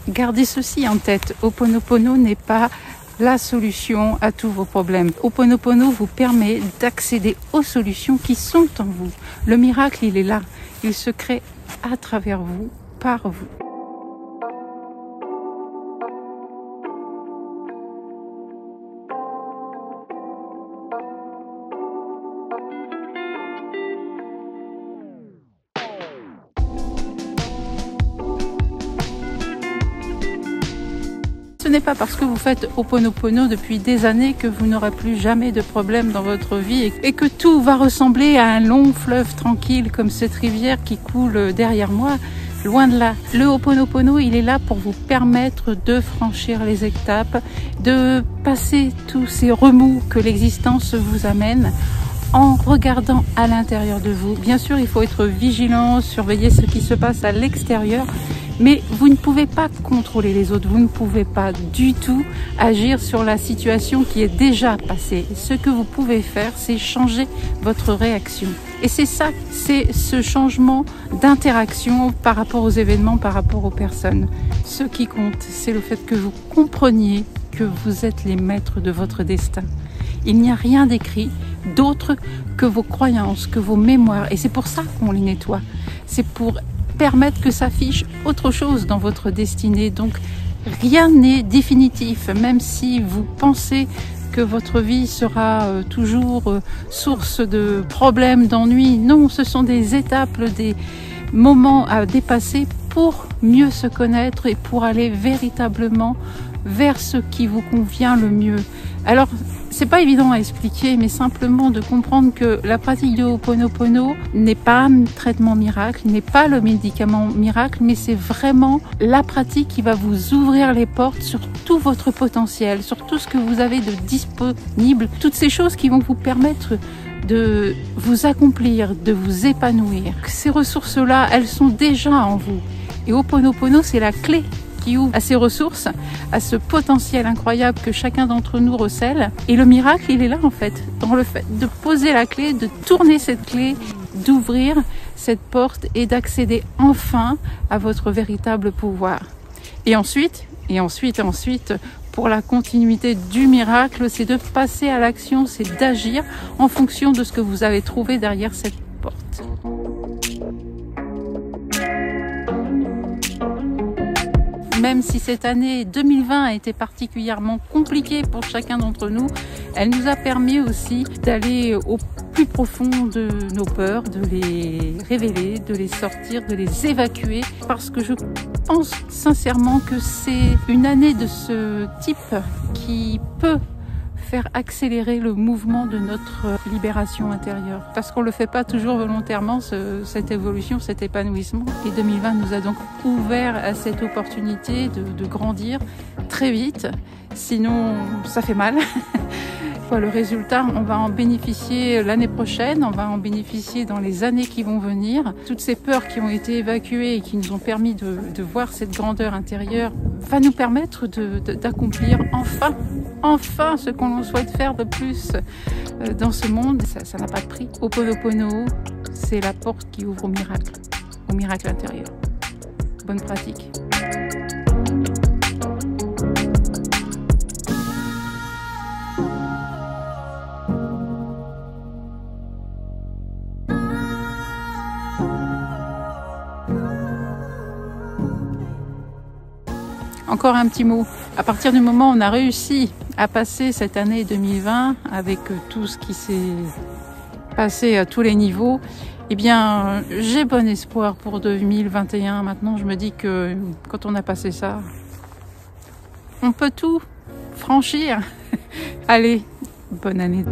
Gardez ceci en tête, Ho'oponopono n'est pas la solution à tous vos problèmes. Ho'oponopono vous permet d'accéder aux solutions qui sont en vous. Le miracle, il est là. Il se crée à travers vous, par vous. Ce n'est pas parce que vous faites Ho'oponopono depuis des années que vous n'aurez plus jamais de problème dans votre vie et que tout va ressembler à un long fleuve tranquille comme cette rivière qui coule derrière moi. Loin de là. Le Ho'oponopono, il est là pour vous permettre de franchir les étapes, de passer tous ces remous que l'existence vous amène en regardant à l'intérieur de vous. Bien sûr, il faut être vigilant, surveiller ce qui se passe à l'extérieur, mais vous ne pouvez pas contrôler les autres, vous ne pouvez pas du tout agir sur la situation qui est déjà passée. Ce que vous pouvez faire, c'est changer votre réaction. Et c'est ça, c'est ce changement d'interaction par rapport aux événements, par rapport aux personnes. Ce qui compte, c'est le fait que vous compreniez que vous êtes les maîtres de votre destin. Il n'y a rien d'écrit d'autre que vos croyances, que vos mémoires. Et c'est pour ça qu'on les nettoie. C'est pour permettre que s'affiche autre chose dans votre destinée. Donc rien n'est définitif, même si vous pensez que votre vie sera toujours source de problèmes, d'ennuis. Non, ce sont des étapes, des moments à dépasser pour mieux se connaître et pour aller véritablement vers ce qui vous convient le mieux. Alors, c'est pas évident à expliquer, mais simplement de comprendre que la pratique de Ho'oponopono n'est pas un traitement miracle, n'est pas le médicament miracle, mais c'est vraiment la pratique qui va vous ouvrir les portes sur tout votre potentiel, sur tout ce que vous avez de disponible, toutes ces choses qui vont vous permettre de vous accomplir, de vous épanouir. Ces ressources-là, elles sont déjà en vous. Et Ho'oponopono, c'est la clé qui ouvre à ces ressources, à ce potentiel incroyable que chacun d'entre nous recèle. Et le miracle, il est là en fait, dans le fait de poser la clé, de tourner cette clé, d'ouvrir cette porte et d'accéder enfin à votre véritable pouvoir. Et ensuite, pour la continuité du miracle, c'est de passer à l'action, c'est d'agir en fonction de ce que vous avez trouvé derrière cette porte. Même si cette année 2020 a été particulièrement compliquée pour chacun d'entre nous, elle nous a permis aussi d'aller au plus profond de nos peurs, de les révéler, de les sortir, de les évacuer. Parce que je pense sincèrement que c'est une année de ce type qui peut faire accélérer le mouvement de notre libération intérieure. Parce qu'on ne le fait pas toujours volontairement, cette évolution, cet épanouissement. Et 2020 nous a donc ouvert à cette opportunité de grandir très vite. Sinon, ça fait mal. Le résultat, on va en bénéficier l'année prochaine, on va en bénéficier dans les années qui vont venir. Toutes ces peurs qui ont été évacuées et qui nous ont permis de voir cette grandeur intérieure va nous permettre d'accomplir enfin ce qu'on souhaite faire de plus dans ce monde. Ça n'a pas de prix. Ho'oponopono, c'est la porte qui ouvre au miracle intérieur. Bonne pratique. Encore un petit mot. À partir du moment où on a réussi à passer cette année 2020 avec tout ce qui s'est passé à tous les niveaux, eh bien, j'ai bon espoir pour 2021. Maintenant, je me dis que quand on a passé ça, on peut tout franchir. Allez, bonne année.